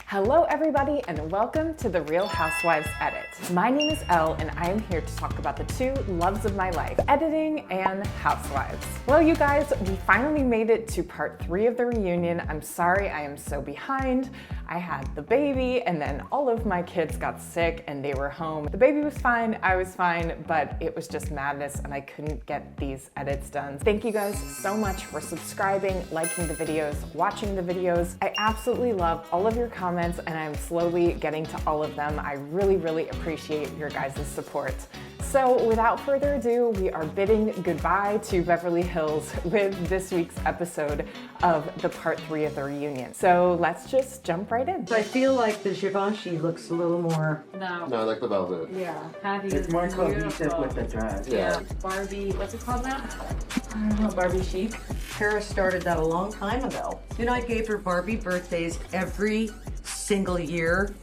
Hello everybody and welcome to the Real Housewives Edit. My name is Elle and I am here to talk about the two loves of my life, editing and housewives. Well you guys, we finally made it to part 3 of the reunion. I'm sorry I am so behind. I had the baby and then all of my kids got sick and they were home. The baby was fine, I was fine, but it was just madness and I couldn't get these edits done. Thank you guys so much for subscribing, liking the videos, watching the videos. I absolutely love all of your comments and I'm slowly getting to all of them. I really appreciate your guys' support. So without further ado, we are bidding goodbye to Beverly Hills with this week's episode of the part 3 of the reunion. So let's just jump right in. I feel like the Givenchy looks a little more... No, I like the velvet. yeah. Kathy It's is more cohesive beautiful. with the dress. Yeah, Barbie, what's it called now? I don't know, Barbie chic. Paris started that a long time ago. And I gave her Barbie birthdays every single year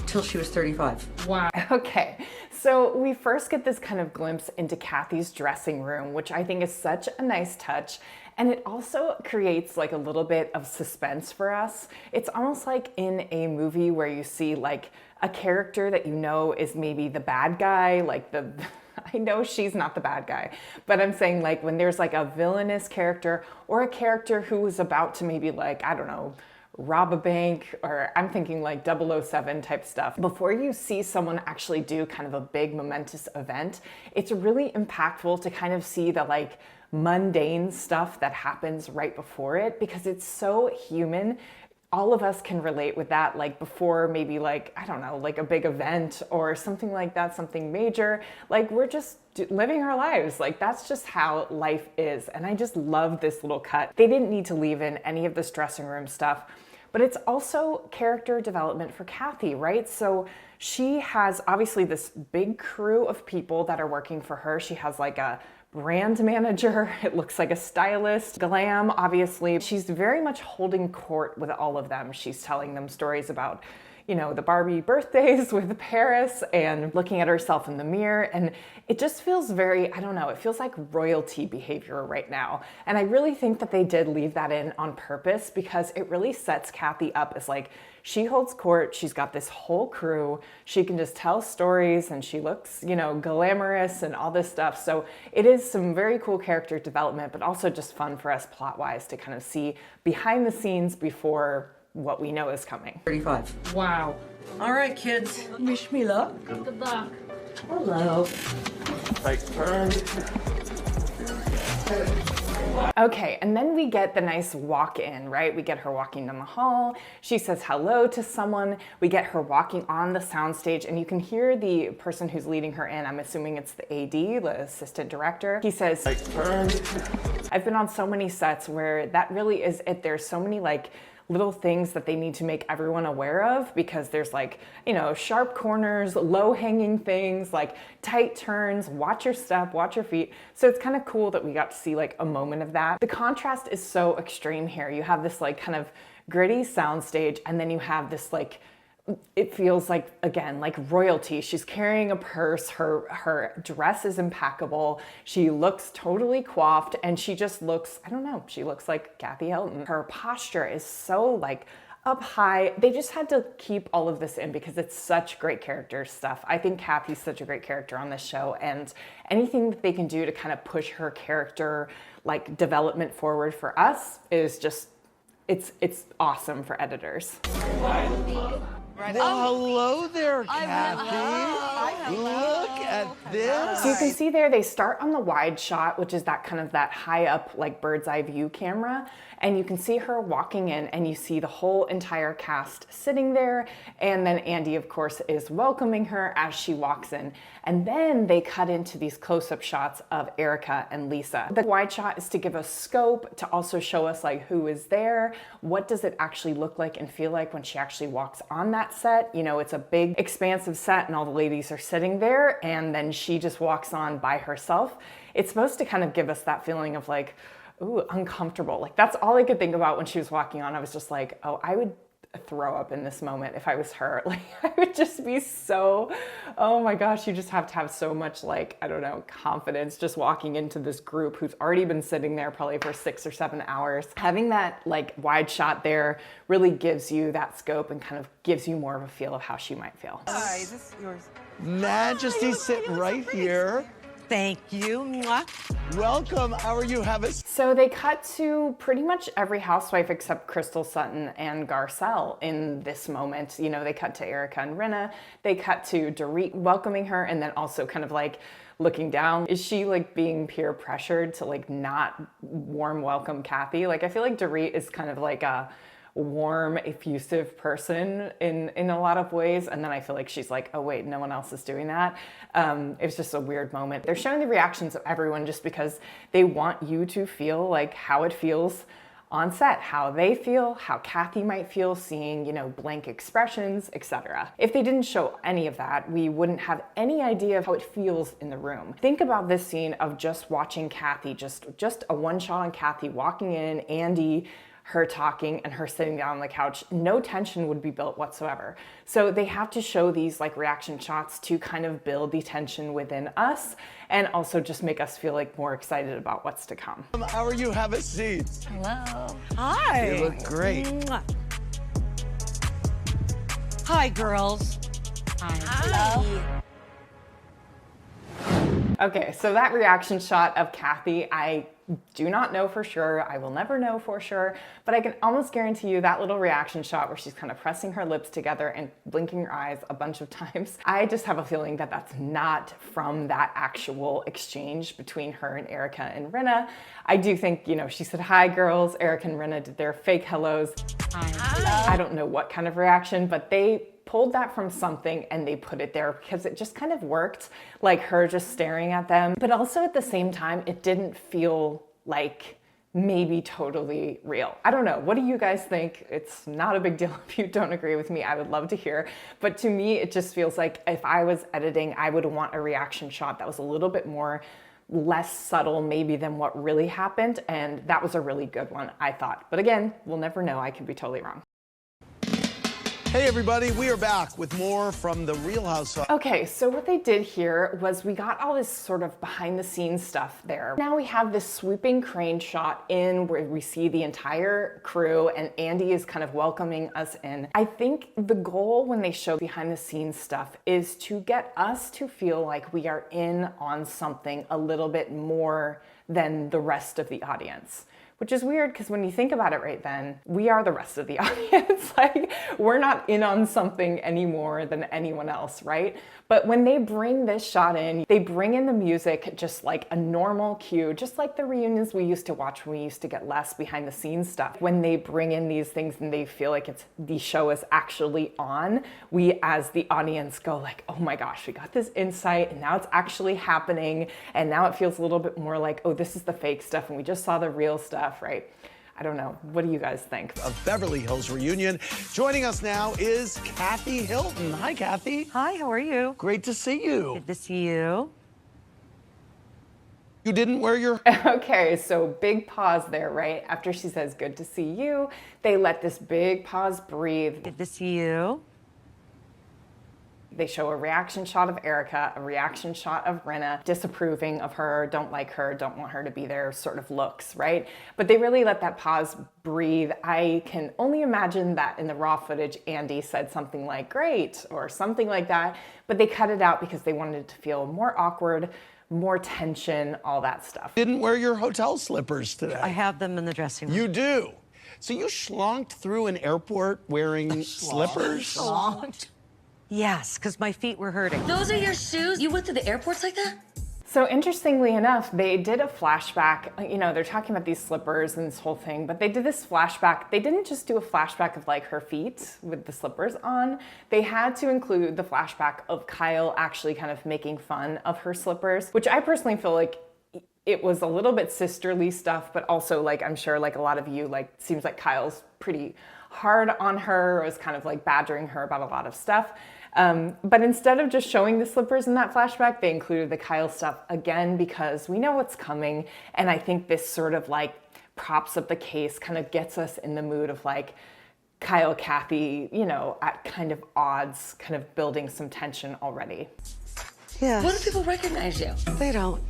till she was 35. Wow. Okay, so we first get this kind of glimpse into Kathy's dressing room, which I think is such a nice touch. And it also creates like a little bit of suspense for us. It's almost like in a movie where you see like a character that you know is maybe the bad guy, like I know she's not the bad guy, but I'm saying like when there's like a villainous character or a character who is about to maybe like, I don't know, rob a bank, or I'm thinking like 007 type stuff. Before you see someone actually do kind of a big momentous event, it's really impactful to kind of see the like mundane stuff that happens right before it because it's so human. All of us can relate with that, like before maybe like, I don't know, like a big event or something like that, something major, like we're just living our lives. Like that's just how life is. And I just love this little cut. They didn't need to leave in any of this dressing room stuff, but it's also character development for Kathy, right? So she has obviously this big crew of people that are working for her. She has like a brand manager, it looks like a stylist, glam, obviously. She's very much holding court with all of them. She's telling them stories about, you know, the Barbie birthdays with Paris and looking at herself in the mirror. And it just feels very, I don't know, it feels like royalty behavior right now. And I really think that they did leave that in on purpose because it really sets Kathy up as like, she holds court, she's got this whole crew, she can just tell stories and she looks, you know, glamorous and all this stuff. So it is some very cool character development, but also just fun for us plot-wise to kind of see behind the scenes before what we know is coming. 35. Wow. All right, kids. Wish me luck. Good luck. Hello. Take turn. Okay, and then we get the nice walk-in, right? We get her walking down the hall. She says hello to someone. We get her walking on the soundstage, and you can hear the person who's leading her in. I'm assuming it's the AD, the assistant director. He says, Take turn. I've been on so many sets where that really is it. There's so many like little things that they need to make everyone aware of because there's like, you know, sharp corners, low hanging things, like tight turns, watch your step, watch your feet. So it's kind of cool that we got to see like a moment of that. The contrast is so extreme here. You have this like kind of gritty soundstage and then you have this like, it feels like, again, like royalty. She's carrying a purse, her dress is impeccable, she looks totally coiffed, and she just looks, I don't know, she looks like Kathy Hilton. Her posture is so like up high. They just had to keep all of this in because it's such great character stuff. I think Kathy's such a great character on this show, and anything that they can do to kind of push her character like development forward for us is just, it's awesome for editors. Well, hello there, Kathy. Look at this. So you can see there, they start on the wide shot, which is that kind of that high up, like bird's eye view camera. And you can see her walking in and you see the whole entire cast sitting there. And then Andy, of course, is welcoming her as she walks in. And then they cut into these close-up shots of Erica and Lisa. The wide shot is to give us scope, to also show us like who is there, what does it actually look like and feel like when she actually walks on that set. You know, it's a big expansive set and all the ladies are sitting there and then she just walks on by herself. It's supposed to kind of give us that feeling of like, ooh, uncomfortable. Like that's all I could think about when she was walking on. I was just like, oh, throw up in this moment if I was her. Like, I would just be so, oh my gosh, you just have to have so much, like, I don't know, confidence just walking into this group who's already been sitting there probably for 6 or 7 hours. Having that like wide shot there really gives you that scope and kind of gives you more of a feel of how she might feel. Hi, this is yours. Majesty, sit right here. Thank you. Mwah. Welcome. How are you? Have a So they cut to pretty much every housewife except Crystal Sutton and Garcelle in this moment. You know, they cut to Erica and Rinna. They cut to Dorit welcoming her and then also kind of like looking down. Is she like being peer pressured to like not warm welcome Kathy? Like, I feel like Dorit is kind of like a warm, effusive person in a lot of ways, and then I feel like she's like, oh wait, no one else is doing that. It was just a weird moment. They're showing the reactions of everyone just because they want you to feel like how it feels on set, how they feel, how Kathy might feel seeing, you know, blank expressions, etc. If they didn't show any of that, we wouldn't have any idea of how it feels in the room. Think about this scene of just watching Kathy, just a one shot on Kathy walking in, Andy, her talking and her sitting down on the couch. No tension would be built whatsoever. So they have to show these like reaction shots to kind of build the tension within us and also just make us feel like more excited about what's to come. How are you? Have a seat. Hello. Hi. You look great. Mwah. Hi, girls. Hi. Okay, so that reaction shot of Kathy, I do not know for sure. I will never know for sure, but I can almost guarantee you that little reaction shot where she's kind of pressing her lips together and blinking her eyes a bunch of times. I just have a feeling that that's not from that actual exchange between her and Erica and Rinna. I do think, you know, she said, hi girls. Erica and Rinna did their fake hellos. Hi. I don't know what kind of reaction, but they pulled that from something and they put it there because it just kind of worked, like her just staring at them. But also at the same time, it didn't feel like maybe totally real. I don't know. What do you guys think? It's not a big deal if you don't agree with me. I would love to hear. But to me, it just feels like if I was editing, I would want a reaction shot that was a little bit more less subtle maybe than what really happened. And that was a really good one, I thought. But again, we'll never know. I could be totally wrong. Hey everybody, we are back with more from the Real Housewives. Okay, so what they did here was we got all this sort of behind the scenes stuff there. Now we have this swooping crane shot in where we see the entire crew and Andy is kind of welcoming us in. I think the goal when they show behind the scenes stuff is to get us to feel like we are in on something a little bit more than the rest of the audience. Which is weird because when you think about it right then, we are the rest of the audience. Like, we're not in on something any more than anyone else, right? But when they bring this shot in, they bring in the music just like a normal cue, just like the reunions we used to watch when we used to get less behind the scenes stuff. When they bring in these things and they feel like the show is actually on, we as the audience go like, oh my gosh, we got this insight and now it's actually happening. And now it feels a little bit more like, oh, this is the fake stuff and we just saw the real stuff, right? I don't know. What do you guys think? Of Beverly Hills Reunion. Joining us now is Kathy Hilton. Hi, Kathy. Hi, how are you? Great to see you. Good to see you. You didn't wear your... Okay, so big pause there, right? After she says, good to see you, they let this big pause breathe. Good to see you. They show a reaction shot of Erica, a reaction shot of Rinna, disapproving of her, don't like her, don't want her to be there sort of looks, right? But they really let that pause breathe. I can only imagine that in the raw footage, Andy said something like, great, or something like that, but they cut it out because they wanted it to feel more awkward, more tension, all that stuff. Didn't wear your hotel slippers today. I have them in the dressing room. You do? So you schlonked through an airport wearing slippers? Schlonked? Yes, because my feet were hurting. Those are your shoes? You went to the airports like that? So interestingly enough, they did a flashback. You know, they're talking about these slippers and this whole thing, but they did this flashback. They didn't just do a flashback of like her feet with the slippers on. They had to include the flashback of Kyle actually kind of making fun of her slippers, which I personally feel like it was a little bit sisterly stuff, but also like, I'm sure like a lot of you, like, seems like Kyle's pretty hard on her, was kind of like badgering her about a lot of stuff. But instead of just showing the slippers in that flashback, they included the Kyle stuff again because we know what's coming. And I think this sort of like props up the case, kind of gets us in the mood of like, Kyle, Kathy, you know, at kind of odds, kind of building some tension already. Yeah. What if people recognize you? They don't.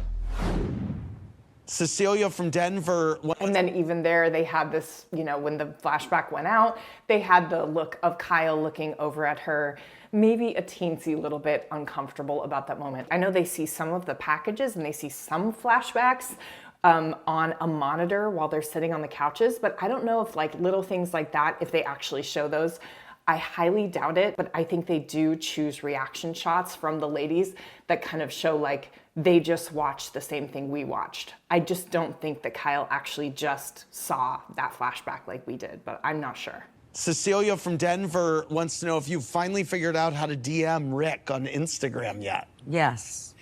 Cecilia from Denver. And then even there, they had this, you know, when the flashback went out, they had the look of Kyle looking over at her, maybe a teensy little bit uncomfortable about that moment. I know they see some of the packages and they see some flashbacks on a monitor while they're sitting on the couches, but I don't know if like little things like that, if they actually show those. I highly doubt it, but I think they do choose reaction shots from the ladies that kind of show like they just watched the same thing we watched. I just don't think that Kyle actually just saw that flashback like we did, but I'm not sure. Cecilia from Denver wants to know if you've finally figured out how to DM Rick on Instagram yet. Yes.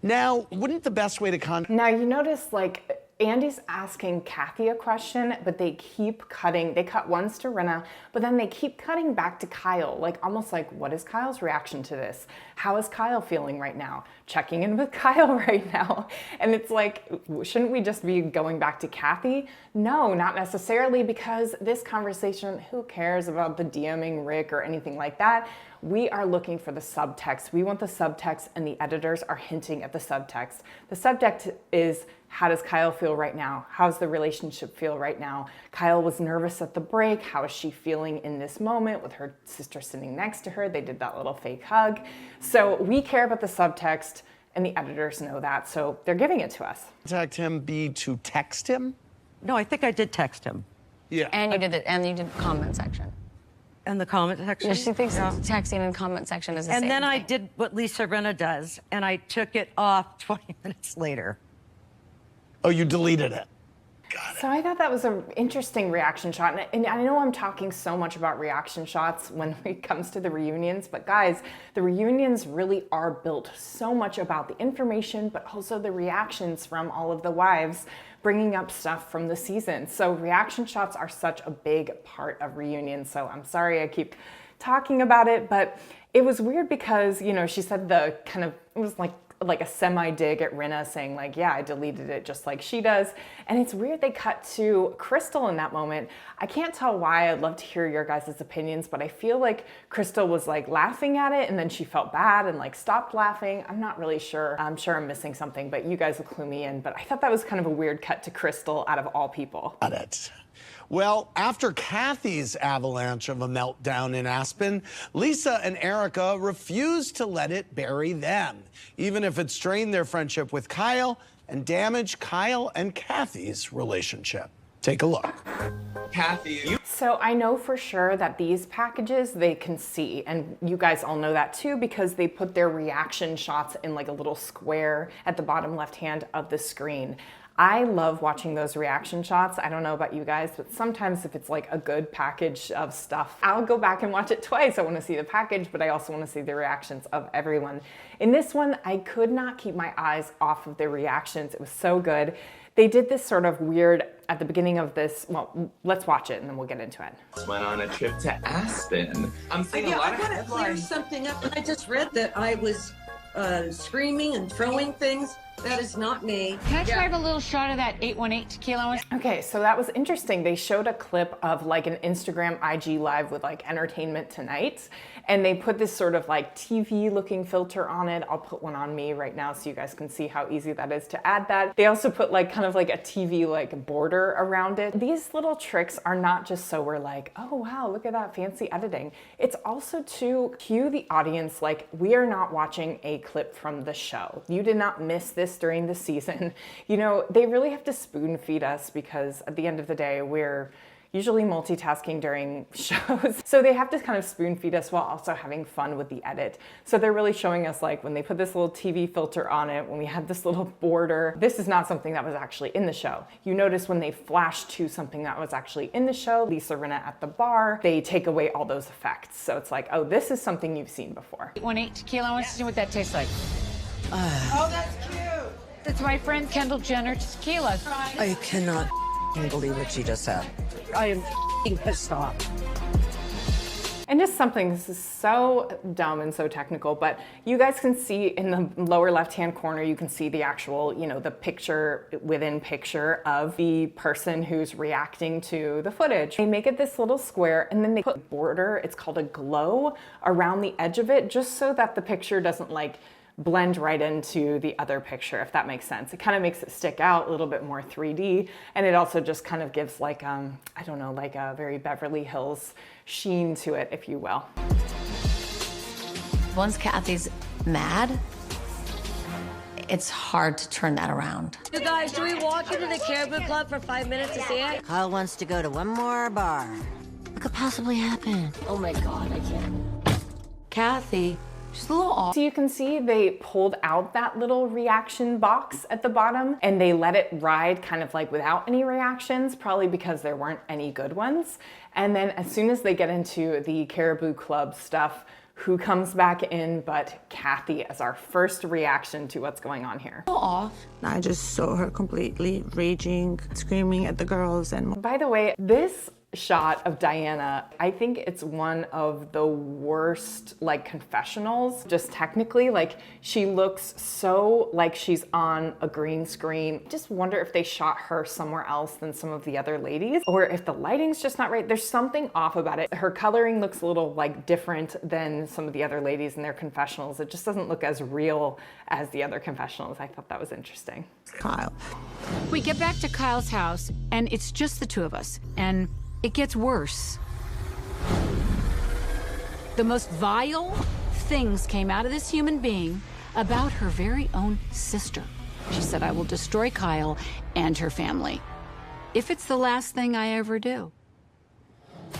Now, wouldn't the best way to contact... Now you notice like Andy's asking Kathy a question, but they keep cutting. They cut once to Rinna, but then they keep cutting back to Kyle, like almost like, what is Kyle's reaction to this? How is Kyle feeling right now? Checking in with Kyle right now. And it's like, shouldn't we just be going back to Kathy? No, not necessarily, because this conversation, who cares about the DMing Rick or anything like that? We are looking for the subtext. We want the subtext, and the editors are hinting at the subtext. The subtext is, how does Kyle feel right now? How's the relationship feel right now? Kyle was nervous at the break. How is she feeling in this moment with her sister sitting next to her? They did that little fake hug. So we care about the subtext, and the editors know that, so they're giving it to us. Contact him be to text him? No, I think I did text him. Yeah. And you did it, and you did the comment section. In the comment section? Yeah, she thinks texting and comment section is the same And then I thing. did what Lisa Rinna does, and I took it off 20 minutes later. Oh, you deleted it. So I thought that was an interesting reaction shot. And I know I'm talking so much about reaction shots when it comes to the reunions, but guys, the reunions really are built so much about the information, but also the reactions from all of the wives bringing up stuff from the season. So reaction shots are such a big part of reunions. So I'm sorry I keep talking about it, but it was weird because, you know, she said the kind of, it was like a semi-dig at Rinna saying like, yeah, I deleted it just like she does. And it's weird they cut to Crystal in that moment. I can't tell why. I'd love to hear your guys' opinions, but I feel like Crystal was like laughing at it and then she felt bad and like stopped laughing. I'm not really sure. I'm sure I'm missing something, but you guys will clue me in. But I thought that was kind of a weird cut to Crystal out of all people. Got it. Well, after Kathy's avalanche of a meltdown in Aspen, Lisa and Erica refused to let it bury them, even if it strained their friendship with Kyle and damaged Kyle and Kathy's relationship. Take a look. Kathy, So I know for sure that these packages they can see, and you guys all know that too because they put their reaction shots in like a little square at the bottom left hand of the screen. I love watching those reaction shots. I don't know about you guys, but sometimes if it's like a good package of stuff, I'll go back and watch it twice. I want to see the package, but I also want to see the reactions of everyone. In this one, I could not keep my eyes off of their reactions. It was so good. They did this sort of weird at the beginning of this. Well, let's watch it and then we'll get into it. went on a trip to Aspen. I'm seeing a lot of I want to clear headlines. something up. I just read that I was screaming and throwing things. That is not me. Can I try have a little shot of that 818 tequila? Okay, so that was interesting. They showed a clip of like an Instagram IG live with like Entertainment Tonight, and they put this sort of like TV looking filter on it. I'll put one on me right now so you guys can see how easy that is to add that. They also put like kind of like a TV like border around it. These little tricks are not just so we're like, oh wow, look at that fancy editing. It's also to cue the audience like we are not watching a clip from the show. You did not miss this during the season. You know, they really have to spoon feed us because at the end of the day, we're usually multitasking during shows. So they have to kind of spoon feed us while also having fun with the edit. So they're really showing us like when they put this little TV filter on it, when we had this little border, this is not something that was actually in the show. You notice when they flash to something that was actually in the show, Lisa Rinna at the bar, they take away all those effects. So it's like, oh, this is something you've seen before. 818 tequila. I want to see what that tastes like. Oh, that's cute. It's my friend Kendall Jenner tequila. I cannot believe what she just said. I am pissed off. And just something, this is so dumb and so technical, but you guys can see in the lower left-hand corner, you can see the actual, the picture within picture of the person who's reacting to the footage. They make it this little square and then they put border, it's called a glow, around the edge of it, just so that the picture doesn't like blend right into the other picture, if that makes sense. It kind of makes it stick out a little bit more 3D, and it also just kind of gives like, I don't know, like a very Beverly Hills sheen to it, if you will. Once Kathy's mad, it's hard to turn that around. You guys, should we walk into the Caribou Club for 5 minutes to see it? Kyle wants to go to one more bar. What could possibly happen? Oh my God, I can't. Kathy, she's a little off. So you can see they pulled out that little reaction box at the bottom and they let it ride kind of like without any reactions, probably because there weren't any good ones. And then as soon as they get into the Caribou Club stuff, who comes back in but Kathy as our first reaction to what's going on here. Off. I just saw her completely raging, screaming at the girls. And by the way, this shot of Diana, I think it's one of the worst like confessionals, just technically. Like she looks so like she's on a green screen. I just wonder if they shot her somewhere else than some of the other ladies, or if the lighting's just not right. There's something off about it. Her coloring looks a little like different than some of the other ladies in their confessionals. It just doesn't look as real as the other confessionals. I thought that was interesting. Kyle. We get back to Kyle's house and it's just the two of us, and it gets worse. The most vile things came out of this human being about her very own sister. She said, I will destroy Kyle and her family if it's the last thing I ever do.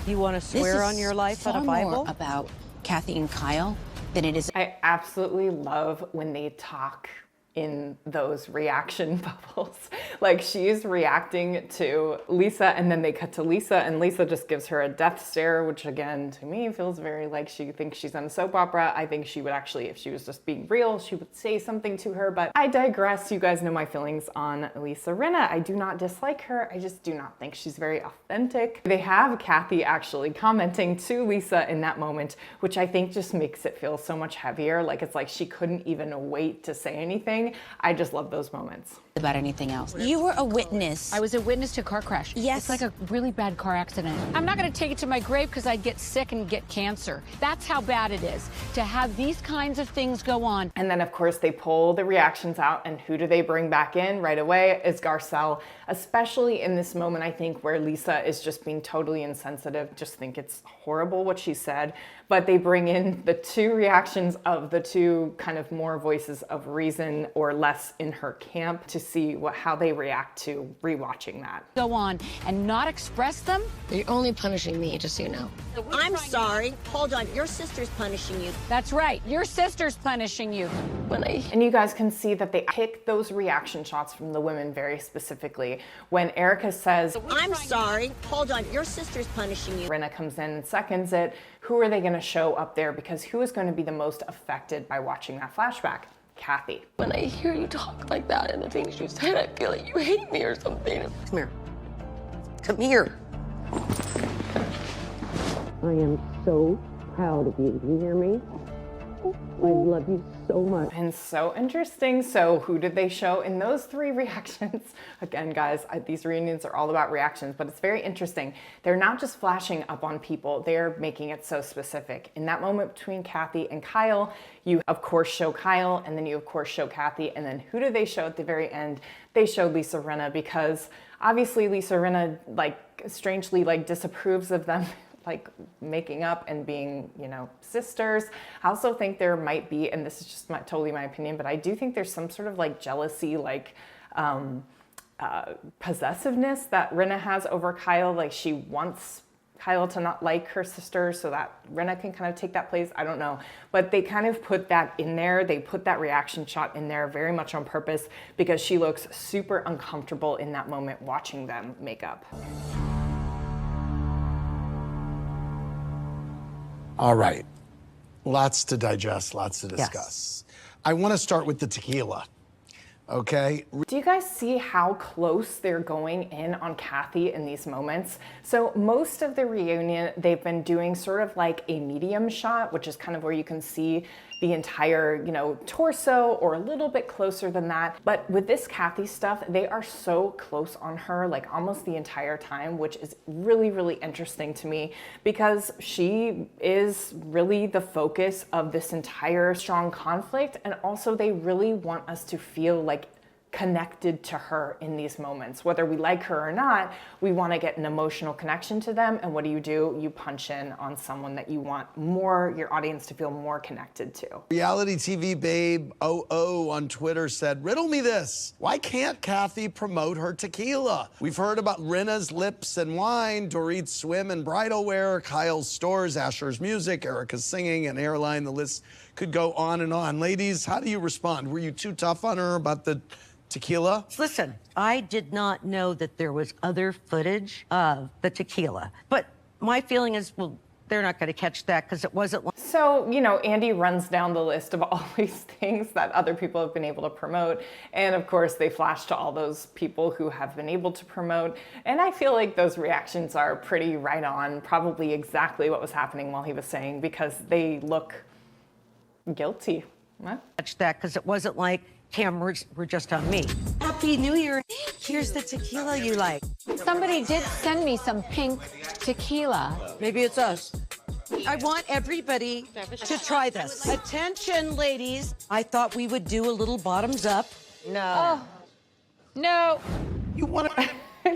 You want to swear on your life on a Bible? More about Kathy and Kyle than it is. I absolutely love when they talk in those reaction bubbles. Like she's reacting to Lisa and then they cut to Lisa and Lisa just gives her a death stare, which again, to me feels very like she thinks she's on a soap opera. I think she would actually, if she was just being real, she would say something to her, but I digress. You guys know my feelings on Lisa Rinna. I do not dislike her. I just do not think she's very authentic. They have Kathy actually commenting to Lisa in that moment, which I think just makes it feel so much heavier. Like it's like she couldn't even wait to say anything. I just love those moments. About anything else. You were a witness. I was a witness to a car crash. Yes. It's like a really bad car accident. I'm not gonna take it to my grave because I'd get sick and get cancer. That's how bad it is to have these kinds of things go on. And then of course they pull the reactions out, and who do they bring back in right away is Garcelle, especially in this moment, I think, where Lisa is just being totally insensitive. Just think it's horrible what she said, but they bring in the two reactions of the two kind of more voices of reason or less in her camp to see how they react to rewatching that. Go on and not express them. You're only punishing me, just so you know. I'm sorry. Hold on. Your sister's punishing you. That's right. Your sister's punishing you. And you guys can see that they pick those reaction shots from the women very specifically. When Erica says, I'm sorry. Hold on. Your sister's punishing you. Rinna comes in and seconds it. Who are they going to show up there? Because who is going to be the most affected by watching that flashback? Kathy. When I hear you talk like that and the things you said, I feel like you hate me or something. Come here. Come here. I am so proud of you. You hear me? I love you so much. And so interesting. So who did they show in those three reactions? Again, guys, these reunions are all about reactions, but it's very interesting. They're not just flashing up on people, they're making it so specific. In that moment between Kathy and Kyle, you of course show Kyle, and then you of course show Kathy, and then who do they show at the very end? They showed Lisa Rinna, because obviously Lisa Rinna strangely disapproves of them like making up and being, sisters. I also think there might be, and this is just totally my opinion, but I do think there's some sort of jealousy, possessiveness that Rinna has over Kyle. Like she wants Kyle to not like her sister so that Rinna can kind of take that place. I don't know, but they kind of put that in there. They put that reaction shot in there very much on purpose because she looks super uncomfortable in that moment watching them make up. All right. Lots to digest, lots to discuss. Yes. I want to start with the tequila. okay? Do you guys see how close they're going in on Kathy in these moments? So most of the reunion, they've been doing sort of like a medium shot, which is kind of where you can see the entire, torso or a little bit closer than that. But with this Kathy stuff, they are so close on her, like almost the entire time, which is really, really interesting to me because she is really the focus of this entire strong conflict. And also they really want us to feel like connected to her in these moments. Whether we like her or not, we want to get an emotional connection to them. And what do? You punch in on someone that you want your audience to feel more connected to. Reality TV babe OO on Twitter said, riddle me this. Why can't Kathy promote her tequila? We've heard about Rinna's lips and wine, Dorit's swim and bridal wear, Kyle's stores, Asher's music, Erica's singing, and airline. The list could go on and on. Ladies, how do you respond? Were you too tough on her about the tequila? Listen, I did not know that there was other footage of the tequila. But my feeling is, well, they're not going to catch that because it wasn't. So, Andy runs down the list of all these things that other people have been able to promote. And of course, they flash to all those people who have been able to promote. And I feel like those reactions are pretty right on, probably exactly what was happening while he was saying, because they look guilty. What? Catch that because it wasn't like cameras were just on me. Happy New Year. Here's the tequila you like. Somebody did send me some pink tequila. Maybe it's us. I want everybody to try this. Attention, ladies. I thought we would do a little bottoms up. No. No. You want to...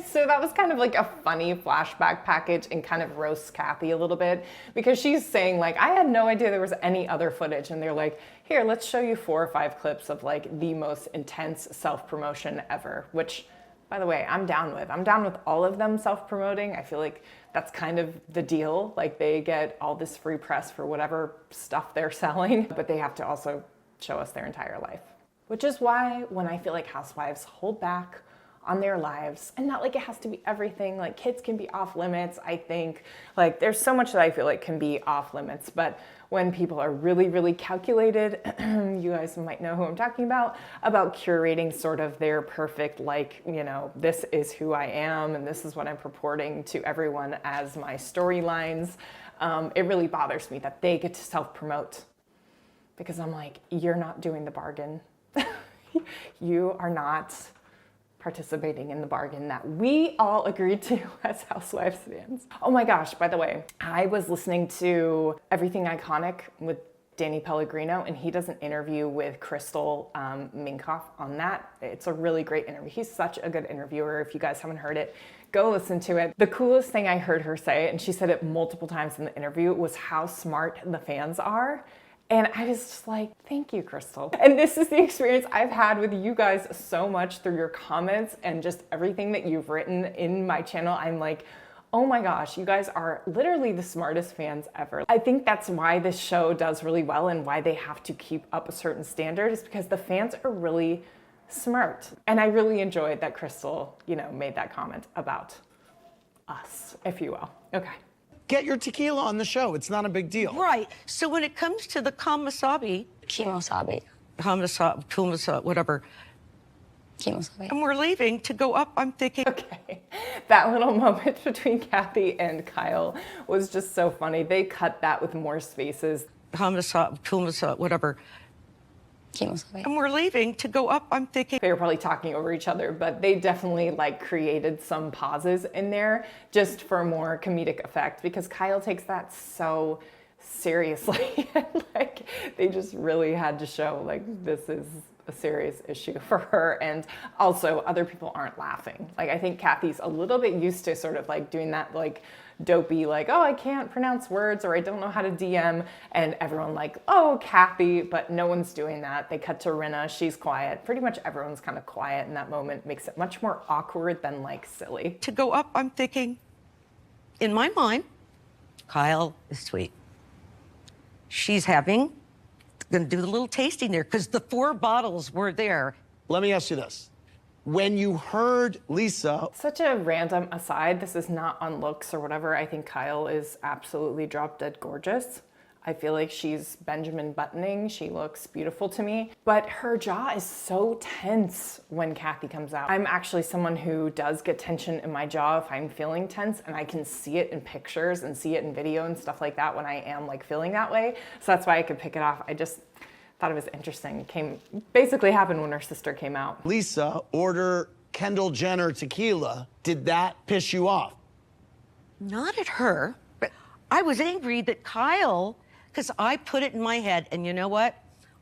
So that was kind of like a funny flashback package and kind of roasts Kathy a little bit because she's saying like, I had no idea there was any other footage. And they're like, here, let's show you 4 or 5 clips of like the most intense self-promotion ever, which, by the way, I'm down with. I'm down with all of them self-promoting. I feel like that's kind of the deal. Like they get all this free press for whatever stuff they're selling, but they have to also show us their entire life, which is why when I feel like housewives hold back on their lives, and not like it has to be everything, like kids can be off limits. I think like there's so much that I feel like can be off limits, but when people are really, really calculated, you guys might know who I'm talking about curating sort of their perfect, like, this is who I am and this is what I'm purporting to everyone as my storylines. It really bothers me that they get to self-promote because I'm like, you're not doing the bargain. You are not participating in the bargain that we all agreed to as Housewives fans. Oh my gosh, by the way, I was listening to Everything Iconic with Danny Pellegrino, and he does an interview with Crystal Minkoff on that. It's a really great interview. He's such a good interviewer. If you guys haven't heard it, go listen to it. The coolest thing I heard her say, and she said it multiple times in the interview, was how smart the fans are. And I was just like, thank you, Crystal. And this is the experience I've had with you guys so much through your comments and just everything that you've written in my channel. I'm like, oh my gosh, you guys are literally the smartest fans ever. I think that's why this show does really well and why they have to keep up a certain standard is because the fans are really smart. And I really enjoyed that Crystal, made that comment about us, if you will. Okay. Get your tequila on the show. It's not a big deal. Right. So when it comes to the kimosabi, whatever. Kimosabi. And we're leaving to go up, I'm thinking. Okay. That little moment between Kathy and Kyle was just so funny. They cut that with more spaces. Whatever. Kimosabi. And we're leaving to go up, I'm thinking. They were probably talking over each other, but they definitely created some pauses in there just for more comedic effect because Kyle takes that so seriously. They just really had to show this is a serious issue for her, and also other people aren't laughing. I think Kathy's a little bit used to sort of doing that dopey oh, I can't pronounce words or I don't know how to DM, and everyone oh, Kathy, but no one's doing that. They cut to Rinna, she's quiet. Pretty much everyone's kind of quiet in that moment. Makes it much more awkward than silly. To go up, I'm thinking, in my mind, Kyle is sweet. She's gonna do the little tasting there because the 4 bottles were there. Let me ask you this. When you heard Lisa... Such a random aside, this is not on looks or whatever. I think Kyle is absolutely drop dead gorgeous. I feel like she's Benjamin Buttoning. She looks beautiful to me, but her jaw is so tense when Kathy comes out. I'm actually someone who does get tension in my jaw if I'm feeling tense, and I can see it in pictures and see it in video and stuff like that when I am like feeling that way. So that's why I could pick it off. I just thought it was interesting. Basically happened when her sister came out. Lisa, order Kendall Jenner tequila. Did that piss you off? Not at her, but I was angry that Kyle, because I put it in my head, and you know what?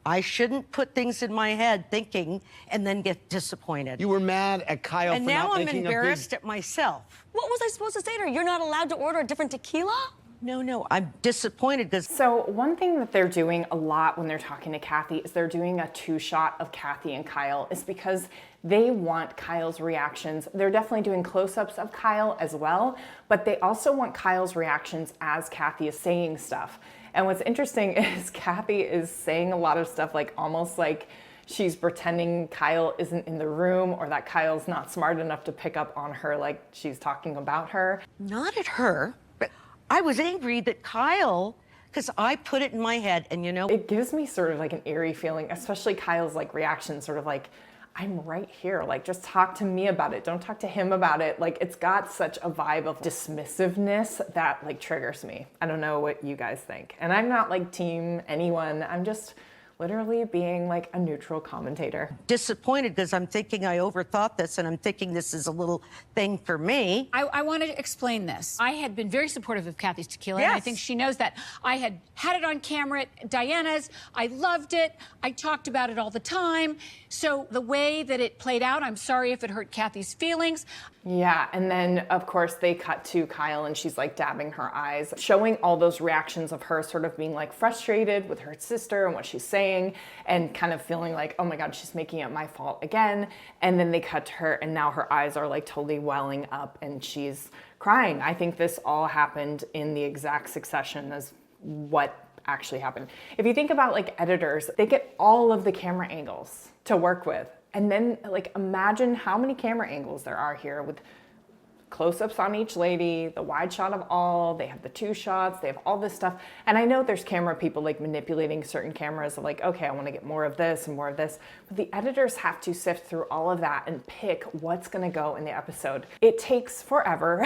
I shouldn't put things in my head thinking and then get disappointed. You were mad at Kyle and for now not I'm making embarrassed at myself. What was I supposed to say to her? You're not allowed to order a different tequila? No, I'm disappointed because... So one thing that they're doing a lot when they're talking to Kathy is they're doing a two-shot of Kathy and Kyle. Is because they want Kyle's reactions. They're definitely doing close-ups of Kyle as well, but they also want Kyle's reactions as Kathy is saying stuff. And what's interesting is Kathy is saying a lot of stuff like almost like she's pretending Kyle isn't in the room or that Kyle's not smart enough to pick up on her like she's talking about her. Not at her, but I was angry that Kyle, because I put it in my head, and you know... It gives me sort of like an eerie feeling, especially Kyle's like reaction, sort of like, I'm right here, like just talk to me about it, don't talk to him about it. Like it's got such a vibe of dismissiveness that like triggers me. I don't know what you guys think. And I'm not like team anyone, I'm just literally being like a neutral commentator. Disappointed because I'm thinking I overthought this and I'm thinking this is a little thing for me. I want to explain this. I had been very supportive of Kathy's tequila, Yes. and I think she knows that. I had it on camera at Diana's. I loved it. I talked about it all the time. So the way that it played out, I'm sorry if it hurt Kathy's feelings. Yeah, and then of course they cut to Kyle and she's like dabbing her eyes, showing all those reactions of her sort of being like frustrated with her sister and what she's saying and kind of feeling like, oh my God, she's making it my fault again. And then they cut to her and now her eyes are like totally welling up and she's crying. I think this all happened in the exact succession as what actually happened. If you think about like editors, they get all of the camera angles to work with. And then like imagine how many camera angles there are here with close-ups on each lady, the wide shot of all, they have the two shots, they have all this stuff. And I know there's camera people like manipulating certain cameras of like, okay, I want to get more of this and more of this. But the editors have to sift through all of that and pick what's going to go in the episode. It takes forever,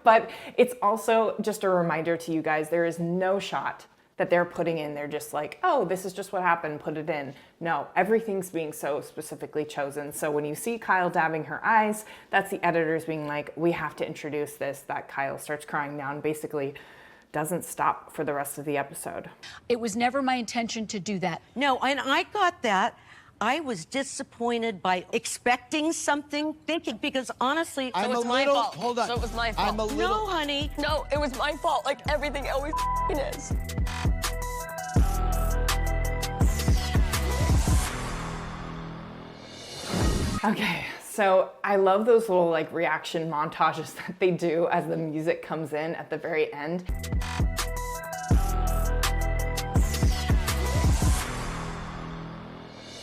but it's also just a reminder to you guys, there is no shot that they're putting in, they're just like, oh, this is just what happened, put it in. No, everything's being so specifically chosen. So when you see Kyle dabbing her eyes, that's the editors being like, we have to introduce this, that Kyle starts crying now and basically doesn't stop for the rest of the episode. It was never my intention to do that. No, and I got that. I was disappointed by expecting something, thinking, because honestly, So it was my fault. Hold on. So it was my fault. I'm a little... no, honey. No, it was my fault, like everything always is. Okay, so I love those little like reaction montages that they do as the music comes in at the very end.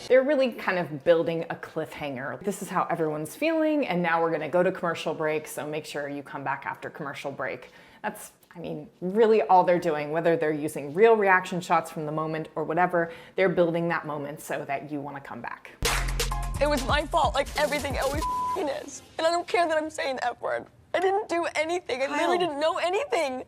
They're really kind of building a cliffhanger. This is how everyone's feeling, and now we're gonna go to commercial break, so make sure you come back after commercial break. That's, I mean, really all they're doing, whether they're using real reaction shots from the moment or whatever, they're building that moment so that you wanna come back. It was my fault, like everything always is. And I don't care that I'm saying the F word. I didn't do anything. I literally didn't know anything.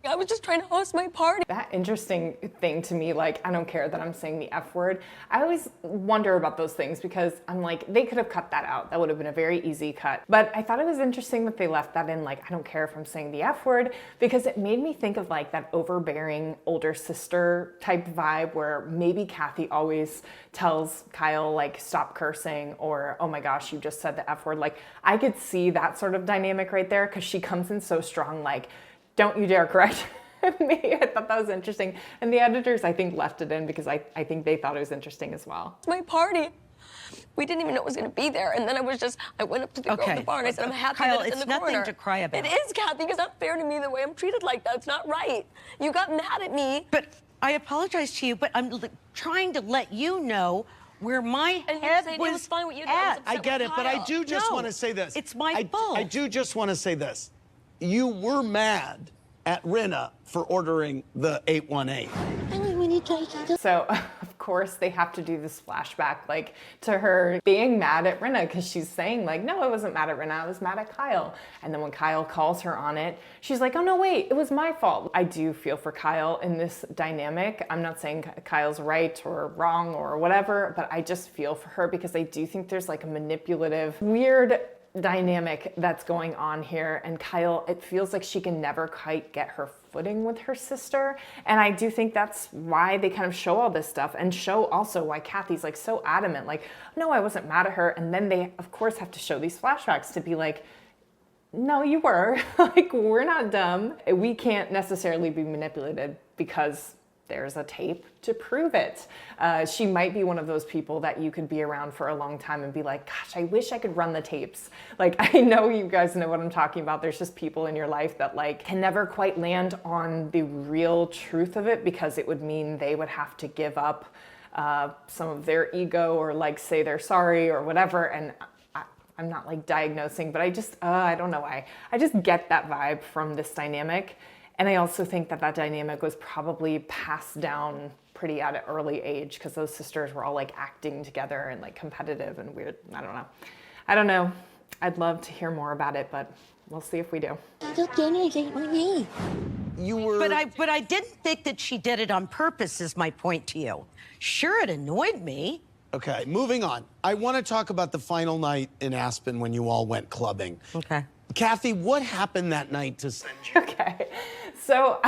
I was just trying to host my party. That interesting thing to me, like, I don't care that I'm saying the F word. I always wonder about those things because I'm like, they could have cut that out. That would have been a very easy cut. But I thought it was interesting that they left that in, like, I don't care if I'm saying the F word, because it made me think of like that overbearing older sister type vibe where maybe Kathy always tells Kyle, like, stop cursing, or, oh my gosh, you just said the F word. Like, I could see that sort of dynamic right there because she comes in so strong, like, don't you dare correct me. I thought that was interesting. And the editors, I think, left it in because I think they thought it was interesting as well. It's my party. We didn't even know it was going to be there. And then I went up to the girl at the bar and I said, I'm happy Kyle, that it's in the corner. it's nothing to cry about. It is, Kathy. It's not fair to me the way I'm treated like that. It's not right. You got mad at me. But I apologize to you, but I'm trying to let you know where my And head it was was fine what you did. at. I get it, but I Kyle. do just No, want to say this. it's my fault. I do just want to say this. You were mad at Rinna for ordering the 818. So, of course, they have to do this flashback, like, to her being mad at Rinna, because she's saying, like, no, I wasn't mad at Rinna, I was mad at Kyle. And then when Kyle calls her on it, she's like, oh, no, wait, it was my fault. I do feel for Kyle in this dynamic. I'm not saying Kyle's right or wrong or whatever, but I just feel for her because I do think there's, like, a manipulative, weird dynamic that's going on here. And Kyle, it feels like she can never quite get her footing with her sister. And I do think that's why they kind of show all this stuff, and show also why Kathy's like so adamant, like, no, I wasn't mad at her. And then they, of course, have to show these flashbacks to be like, no, you were. Like, we're not dumb. We can't necessarily be manipulated because there's a tape to prove it. She might be one of those people that you could be around for a long time and be like, gosh, I wish I could run the tapes. Like, I know you guys know what I'm talking about. There's just people in your life that like can never quite land on the real truth of it, because it would mean they would have to give up some of their ego, or like say they're sorry or whatever. And I'm not like diagnosing, but I just, I don't know why. I just get that vibe from this dynamic. And I also think that that dynamic was probably passed down pretty at an early age, because those sisters were all like acting together and like competitive and weird. I don't know. I'd love to hear more about it, but we'll see if we do. You were... But I didn't think that she did it on purpose, is my point to you. Sure, it annoyed me. Okay, moving on. I want to talk about the final night in Aspen when you all went clubbing. Okay. Kathy, what happened that night to send you? Okay, so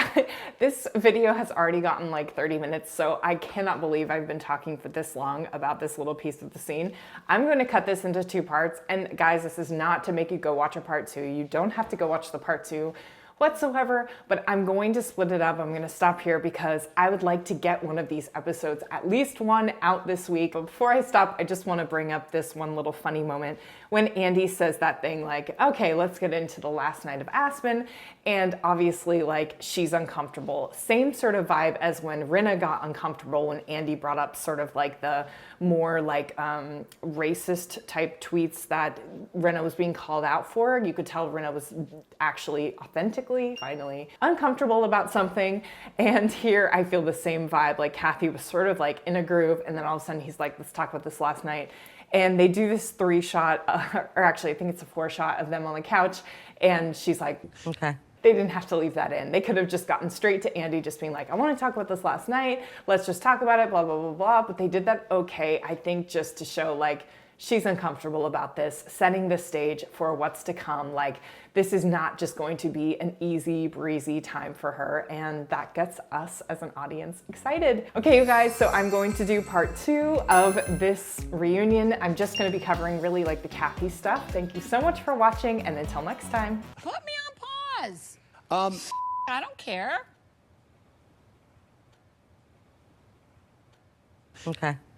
this video has already gotten like 30 minutes, so I cannot believe I've been talking for this long about this little piece of the scene. I'm going to cut this into 2 parts, and guys, this is not to make you go watch a part 2. You don't have to go watch the part 2 whatsoever, but I'm going to split it up. I'm going to stop here because I would like to get one of these episodes, at least one, out this week. But before I stop, I just want to bring up this one little funny moment when Andy says that thing like, okay, let's get into the last night of Aspen. And obviously, like, she's uncomfortable. Same sort of vibe as when Rinna got uncomfortable when Andy brought up sort of like the more like racist type tweets that Rinna was being called out for. You could tell Rinna was actually authentically, finally, uncomfortable about something. And here I feel the same vibe. Like, Kathy was sort of like in a groove, and then all of a sudden he's like, let's talk about this last night. And they do this 3-shot, or actually I think it's a 4-shot of them on the couch. And she's like, okay. They didn't have to leave that in. They could have just gotten straight to Andy just being like, I want to talk about this last night. Let's just talk about it, blah, blah, blah, blah. But they did that okay, I think, just to show like she's uncomfortable about this, setting the stage for what's to come. Like, this is not just going to be an easy breezy time for her, and that gets us as an audience excited. Okay, you guys, so I'm going to do part 2 of this reunion. I'm just going to be covering really like the Kathy stuff. Thank you so much for watching, and until next time. Put me on pause. I don't care. Okay.